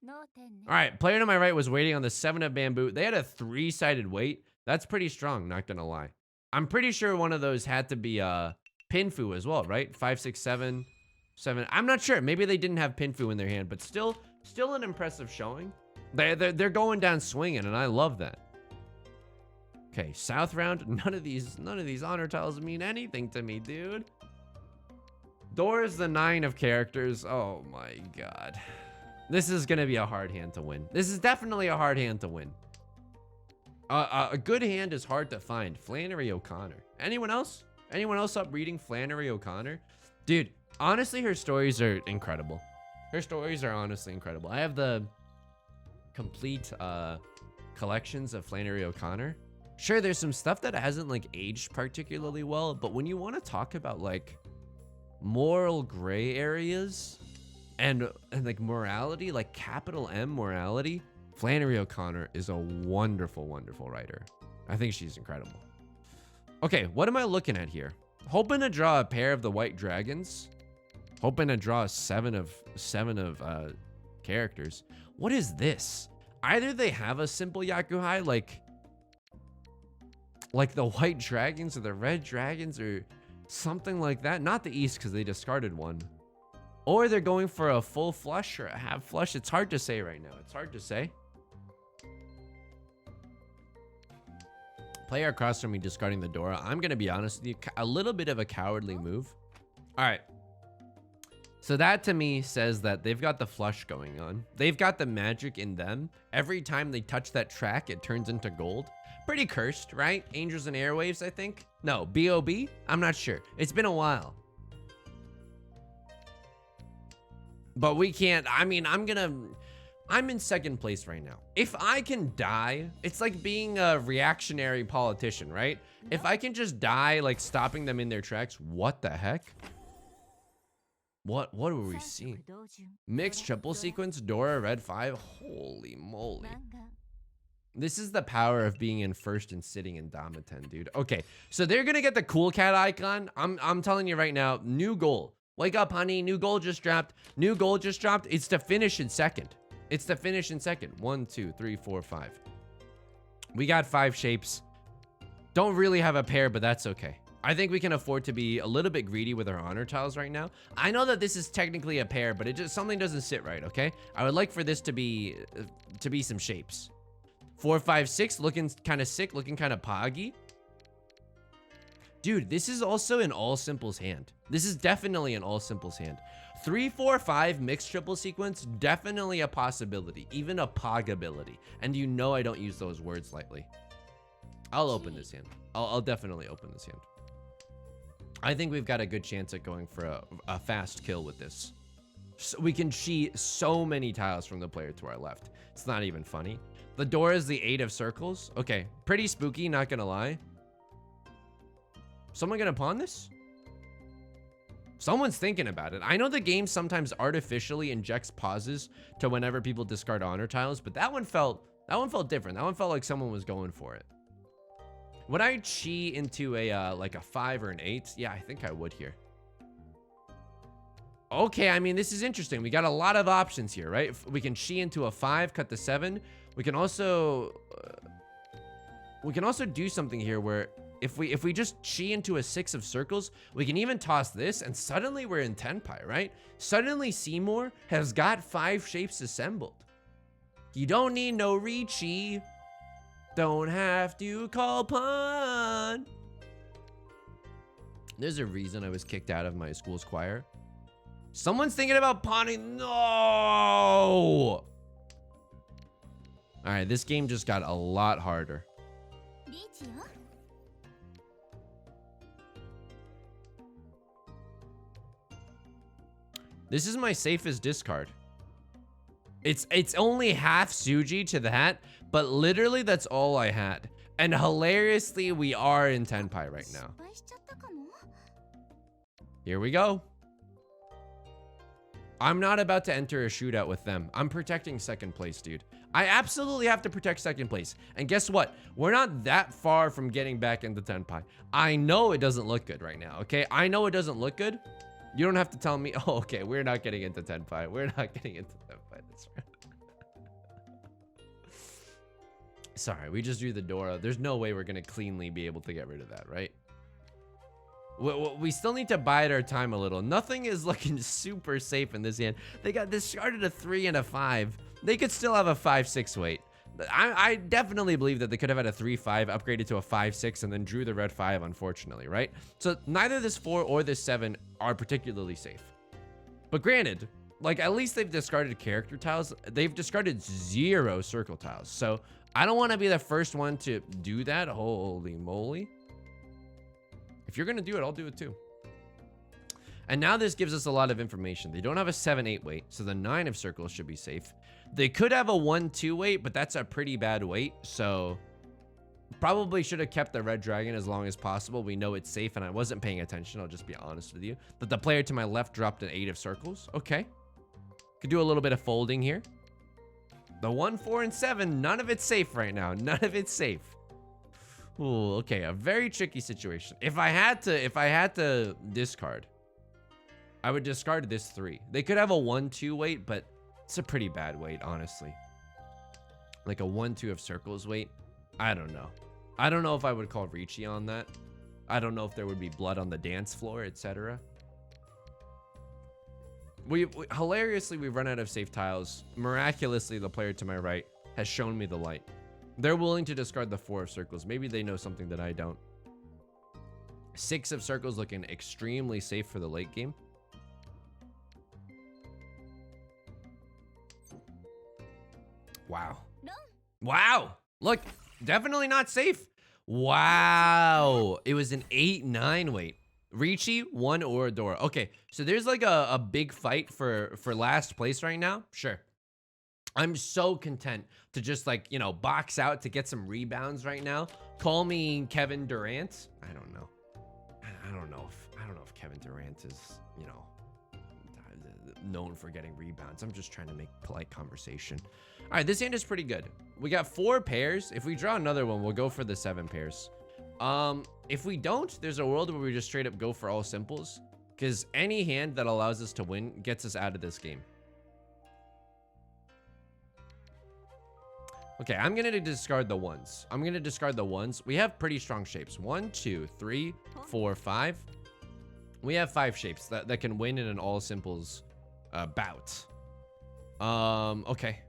All right, player to my right was waiting on the 7 of bamboo. They had a 3-sided weight. That's pretty strong, not gonna lie. I'm pretty sure one of those had to be Pinfu as well, right? 5, 6, 7, 7. I'm not sure. Maybe they didn't have Pinfu in their hand, but still an impressive showing. They're going down swinging, and I love that. Okay, south round. None of these honor tiles mean anything to me, dude. Dora's the 9 of characters. Oh my god. This is gonna be a hard hand to win. This is definitely a hard hand to win. A good hand is hard to find. Flannery O'Connor. Anyone else? Anyone else up reading Flannery O'Connor? Dude, honestly, her stories are incredible. Her stories are honestly incredible. I have the complete collections of Flannery O'Connor. Sure, there's some stuff that hasn't like aged particularly well, but when you want to talk about like moral gray areas and like morality, like capital M morality, Flannery O'Connor is a wonderful, wonderful writer. I think she's incredible. Okay, what am I looking at here? Hoping to draw a pair of the white dragons. Hoping to draw seven of characters. What is this? Either they have a simple Yakuhai like the white dragons or the red dragons or something like that. Not the East because they discarded one. Or they're going for a full flush or a half flush. It's hard to say right now. It's hard to say. Player across from me discarding the Dora. I'm going to be honest with you. A little bit of a cowardly move. All right. So that to me says that they've got the flush going on. They've got the magic in them. Every time they touch that track, it turns into gold. Pretty cursed, right? Angels and Airwaves, I think. No, B.O.B.? I'm not sure. It's been a while. But we can't, I mean, I'm in second place right now. If I can die, it's like being a reactionary politician, right? If I can just die, like stopping them in their tracks, what the heck? What were we seeing? Mixed triple sequence, Dora, red 5. Holy moly. This is the power of being in first and sitting in Damaten, dude. Okay, so they're gonna get the cool cat icon. I'm telling you right now, new goal. Wake up, honey. New goal just dropped. New goal just dropped. It's to finish in second. It's to finish in second. 1, 2, 3, 4, 5. We got 5 shapes. Don't really have a pair, but that's okay. I think we can afford to be a little bit greedy with our honor tiles right now. I know that this is technically a pair, but it just something doesn't sit right, okay? I would like for this to be some shapes. 4, 5, 6, looking kind of sick, looking kind of poggy. Dude, this is also an all simples hand. This is definitely an all simples hand. 3, 4, 5 mixed triple sequence, definitely a possibility, even a pogability. And you know I don't use those words lightly. I'll open this hand. I'll definitely open this hand. I think we've got a good chance at going for a fast kill with this. So we can cheat so many tiles from the player to our left. It's not even funny. The door is the 8 of circles. Okay, pretty spooky, not gonna lie. Someone gonna pawn this? Someone's thinking about it. I know the game sometimes artificially injects pauses to whenever people discard honor tiles, but that one felt different. That one felt like someone was going for it. Would I chi into a like a 5 or an 8? Yeah, I think I would here. Okay, I mean, this is interesting. We got a lot of options here, right? If we can chi into a 5, cut the 7. We can also do something here where if we just chi into a 6 of circles, we can even toss this, and suddenly we're in Tenpai, right? Suddenly Seymour has got 5 shapes assembled. You don't need no Riichi. Don't have to call pawn. There's a reason I was kicked out of my school's choir. Someone's thinking about pawning. No! All right, this game just got a lot harder. This is my safest discard. It's only half Suji to that, but literally that's all I had. And hilariously, we are in Tenpai right now. Here we go. I'm not about to enter a shootout with them. I'm protecting second place, dude. I absolutely have to protect second place. And guess what? We're not that far from getting back into Tenpai. I know it doesn't look good right now, okay? I know it doesn't look good. You don't have to tell me, oh, okay, we're not getting into Tenpai. We're not getting into Tenpai. That's right. Sorry, we just drew the Dora. There's no way we're going to cleanly be able to get rid of that, right? We still need to bide our time a little. Nothing is looking super safe in this hand. They got discarded a 3 and a 5. They could still have a 5-6 weight. I definitely believe that they could have had a 3-5 upgraded to a 5-6 and then drew the red 5, unfortunately, right? So neither this 4 or this 7 are particularly safe. But granted, like, at least they've discarded character tiles. They've discarded 0 circle tiles. So I don't want to be the first one to do that. Holy moly. If you're going to do it, I'll do it too. And now this gives us a lot of information. They don't have a 7-8 weight, so the 9 of circles should be safe. They could have a 1-2 weight, but that's a pretty bad weight. So probably should have kept the red dragon as long as possible. We know it's safe, and I wasn't paying attention. I'll just be honest with you. But the player to my left dropped an 8 of circles. Okay. Could do a little bit of folding here. The 1, 4, and 7, none of it's safe right now. None of it's safe. Ooh, okay, a very tricky situation. If I had to discard, I would discard this 3. They could have a 1-2 weight, but it's a pretty bad weight, honestly. Like a 1-2 of circles weight. I don't know. I don't know if I would call Riichi on that. I don't know if there would be blood on the dance floor, etc. Hilariously, we've run out of safe tiles. Miraculously, the player to my right has shown me the light. They're willing to discard the 4 of circles. Maybe they know something that I don't. 6 of circles looking extremely safe for the late game. Wow. No. Wow. Look, definitely not safe. Wow. It was an 8-9 weight. Riichi, 1 or a door. Okay, so there's like a big fight for last place right now. Sure. I'm so content to just, like, you know, box out to get some rebounds right now. Call me Kevin Durant. I don't know. I don't know if Kevin Durant is, you know, known for getting rebounds. I'm just trying to make polite conversation. All right, this hand is pretty good. We got 4 pairs. If we draw another one, we'll go for the 7 pairs. If we don't, there's a world where we just straight up go for all simples, because any hand that allows us to win gets us out of this game. Okay, I'm gonna discard the 1s. I'm gonna discard the 1s. We have pretty strong shapes. 1, 2, 3, 4, 5. We have 5 shapes that can win in an all simples bout. Okay.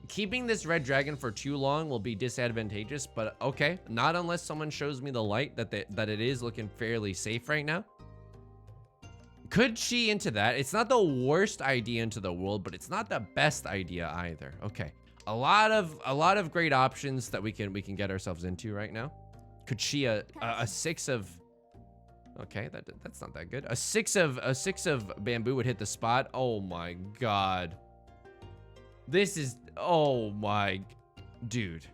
Keeping this red dragon for too long will be disadvantageous, but okay. Not unless someone shows me the light that it is looking fairly safe right now. Could she into that? It's not the worst idea into the world, but it's not the best idea either. Okay. A lot of great options that we can get ourselves into right now. Could she a 6 of, okay, that's not that good. A 6 of bamboo would hit the spot. Oh my god. This is, oh my dude.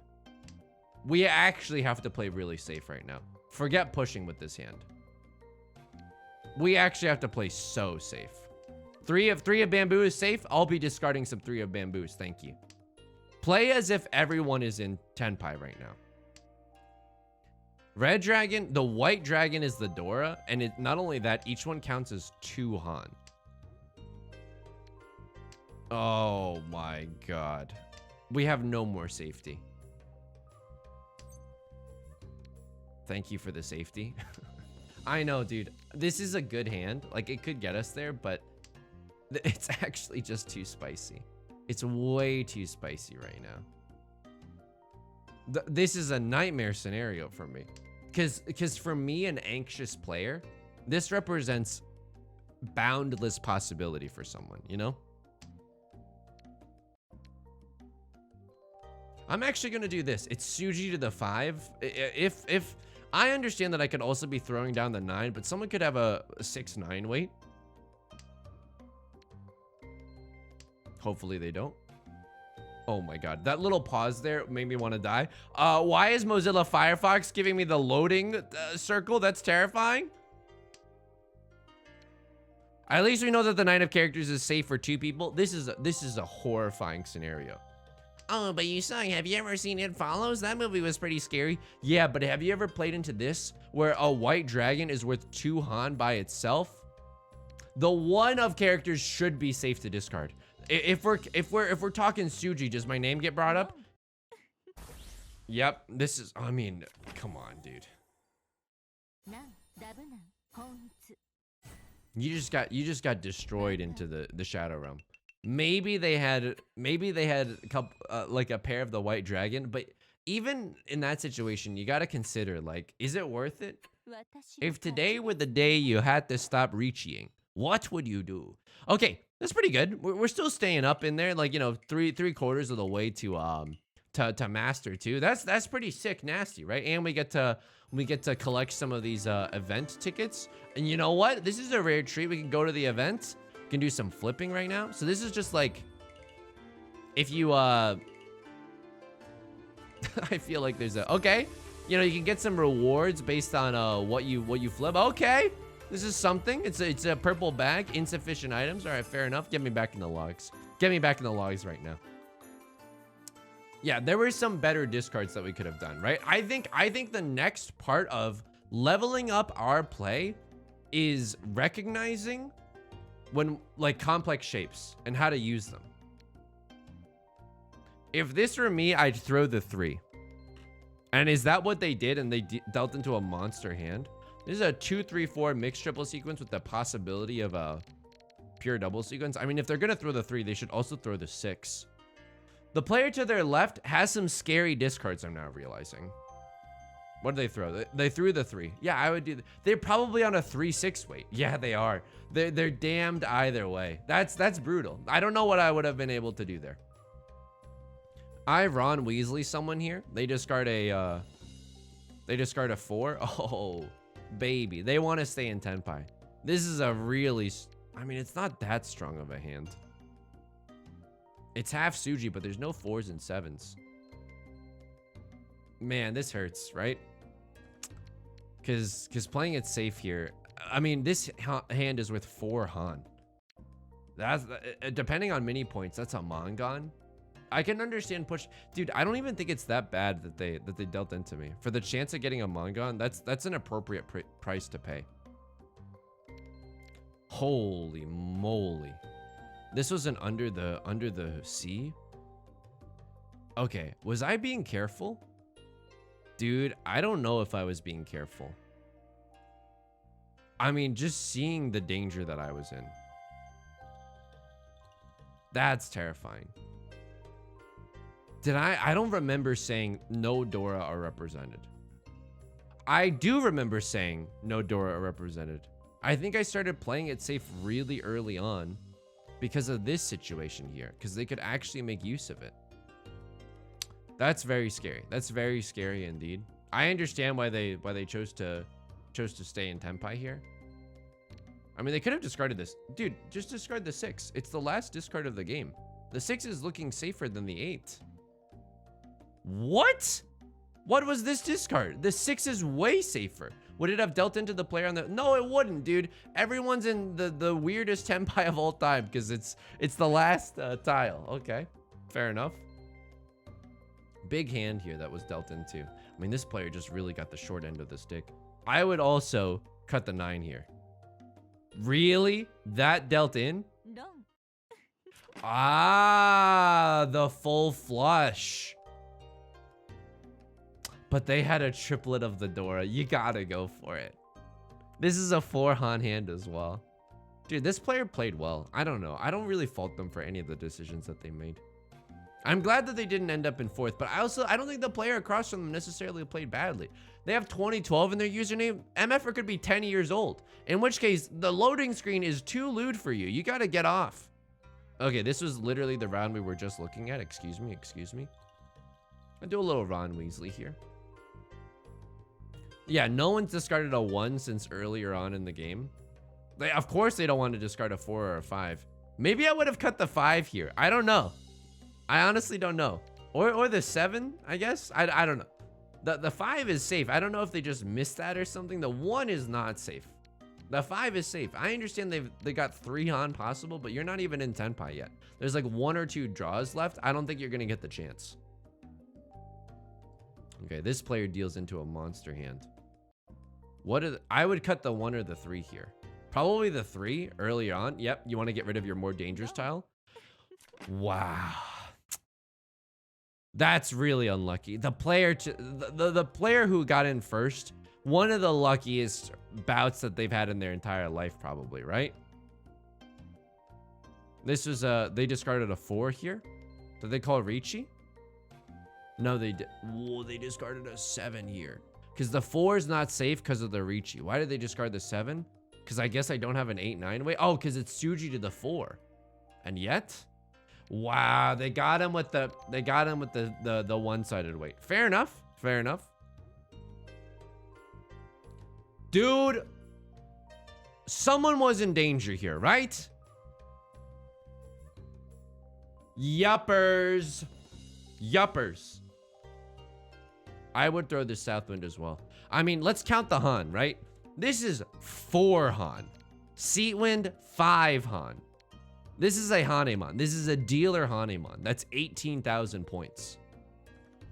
We actually have to play really safe right now. Forget pushing with this hand. We actually have to play so safe. 3 of bamboo is safe. I'll be discarding some 3 of bamboos. Thank you. Play as if everyone is in Tenpai right now. Red dragon, the white dragon is the Dora, and not only that, each one counts as 2 Han. Oh my god. We have no more safety. Thank you for the safety. I know, dude. This is a good hand. Like, it could get us there, but it's actually just too spicy. It's way too spicy right now. This is a nightmare scenario for me. Because for me, an anxious player, this represents boundless possibility for someone, you know? I'm actually going to do this. It's Suji to the 5. If I understand that I could also be throwing down the 9, but someone could have a 6-9 weight. Hopefully they don't. Oh my god, that little pause there made me want to die. Why is Mozilla Firefox giving me the loading circle? That's terrifying. At least we know that the 9 of characters is safe for 2 people. This is a horrifying scenario. Oh, but Yusong, have you ever seen It Follows? That movie was pretty scary. Yeah, but have you ever played into this where a white dragon is worth 2 Han by itself? The 1 of characters should be safe to discard. If we're talking Suji, does my name get brought up? Yep, this is, I mean, come on, dude. You just got destroyed into the Shadow Realm. Maybe they had a couple like a pair of the white dragon, but even in that situation, you got to consider, like, is it worth it? If today were the day you had to stop reaching, what would you do? Okay, that's pretty good. We're still staying up in there, like, you know, three quarters of the way to master 2. That's pretty sick, nasty, right? And we get to collect some of these event tickets. And you know what? This is a rare treat. We can go to the event. We can do some flipping right now. So this is just like, if you I feel like there's a, okay, you know, you can get some rewards based on what you flip. Okay, this is something. It's a purple bag, insufficient items. All right, fair enough. Get me back in the logs. Get me back in the logs right now. Yeah, there were some better discards that we could have done, right? I think the next part of leveling up our play is recognizing when, like, complex shapes and how to use them. If this were me, I'd throw the 3. And is that what they did? And they dealt into a monster hand. This is a 2-3-4 mixed triple sequence with the possibility of a pure double sequence. I mean, if they're gonna throw the 3, they should also throw the 6. The player to their left has some scary discards, I'm now realizing. What did they throw? They threw the 3. Yeah, I would do that. They're probably on a 3-6 weight. Yeah, they are. They're damned either way. That's brutal. I don't know what I would have been able to do there. I Ron Weasley someone here. They discard a 4. Oh, baby. They want to stay in Tenpai. This is a really, I mean, it's not that strong of a hand. It's half Suji, but there's no 4s and 7s. Man, this hurts, right? Because playing it safe here, I mean, this hand is with 4 Han. That's, depending on mini points, that's a Mangon. I can understand push. Dude, I don't even think it's that bad that they dealt into me. For the chance of getting a Mangon, that's an appropriate price to pay. Holy moly. This was an under the sea. Okay, was I being careful? Dude, I don't know if I was being careful. I mean, just seeing the danger that I was in. That's terrifying. Did I don't remember saying no Dora are represented. I do remember saying no Dora are represented. I think I started playing it safe really early on because of this situation here, because they could actually make use of it. That's very scary. That's very scary indeed. I understand why they chose to stay in Tenpai here. I mean, they could have discarded this. Dude, just discard the 6. It's the last discard of the game. The 6 is looking safer than the 8. What? What was this discard? The 6 is way safer. Would it have dealt into the player on the... No, it wouldn't, dude. Everyone's in the weirdest Tenpai of all time because it's the last tile. Okay, fair enough. Big hand here that was dealt into. I mean, this player just really got the short end of the stick. I would also cut the 9 here. Really? That dealt in? No. Ah, the full flush. But they had a triplet of the Dora. You gotta go for it. This is a 4 Han hand as well. Dude, this player played well. I don't know. I don't really fault them for any of the decisions that they made. I'm glad that they didn't end up in 4th, but I don't think the player across from them necessarily played badly. They have 2012 in their username. MFer could be 10 years old, in which case the loading screen is too lewd for you. You gotta get off. Okay, this was literally the round we were just looking at. Excuse me. I'll do a little Ron Weasley here. Yeah, no one's discarded a 1 since earlier on in the game. Of course they don't want to discard a 4 or a 5. Maybe I would have cut the 5 here. I don't know. I honestly don't know. Or the 7, I guess. I don't know. The 5 is safe. I don't know if they just missed that or something. The 1 is not safe. The 5 is safe. I understand they got 3 Han possible, but you're not even in Tenpai yet. There's like 1 or 2 draws left. I don't think you're gonna get the chance. Okay, this player deals into a monster hand. I would cut the 1 or the 3 here. Probably the 3 early on. Yep, you want to get rid of your more dangerous tile. Wow. That's really unlucky. The player the player who got in first, one of the luckiest bouts that they've had in their entire life, probably, right? This was they discarded a 4 here. Did they call Riichi? No, they did. Whoa, they discarded a 7 here. Because the 4 is not safe because of the Riichi. Why did they discard the 7? Because I guess I don't have an 8-9 way. Oh, because it's Tsuji to the 4. And yet, wow, they got him with the one-sided weight. Fair enough. Fair enough. Dude, someone was in danger here, right? Yuppers. Yuppers. I would throw the Southwind as well. I mean, let's count the Han, right? This is 4 Han. Seatwind, 5 Han. This is a Hanemon. This is a dealer Hanemon. That's 18,000 points.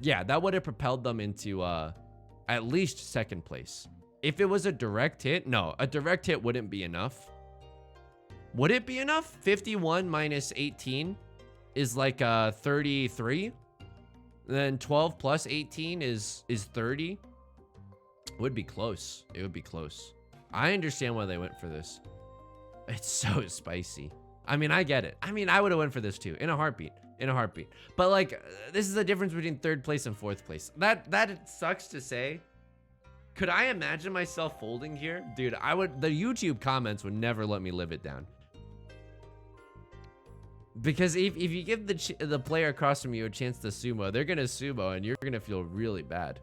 Yeah, that would have propelled them into at least 2nd place. If it was a direct hit, no, a direct hit wouldn't be enough. Would it be enough? 51 minus 18 is like 33. Then 12 plus 18 is 30. It would be close. It would be close. I understand why they went for this. It's so spicy. I mean, I get it. I mean, I would have went for this too, in a heartbeat. In a heartbeat. But like, this is the difference between 3rd place and 4th place. That sucks to say. Could I imagine myself folding here? Dude, I would. The YouTube comments would never let me live it down. Because if you give the player across from you a chance to sumo, they're gonna sumo and you're gonna feel really bad.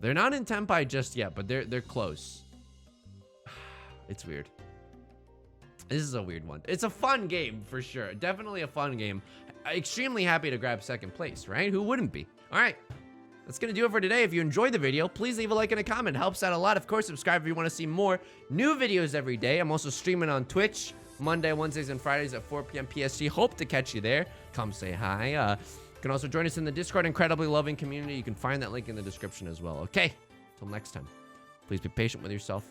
They're not in Tenpai just yet, but they're close. It's weird. This is a weird one. It's a fun game for sure. Definitely a fun game. Extremely happy to grab 2nd place, right? Who wouldn't be? All right. That's gonna do it for today. If you enjoyed the video, please leave a like and a comment. It helps out a lot. Of course, subscribe if you want to see more new videos every day. I'm also streaming on Twitch Monday, Wednesdays, and Fridays at 4 p.m. PST. Hope to catch you there. Come say hi. You can also join us in the Discord, incredibly loving community. You can find that link in the description as well. Okay, till next time. Please be patient with yourself.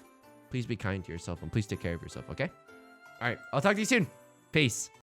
Please be kind to yourself, and please take care of yourself, okay? All right, I'll talk to you soon. Peace.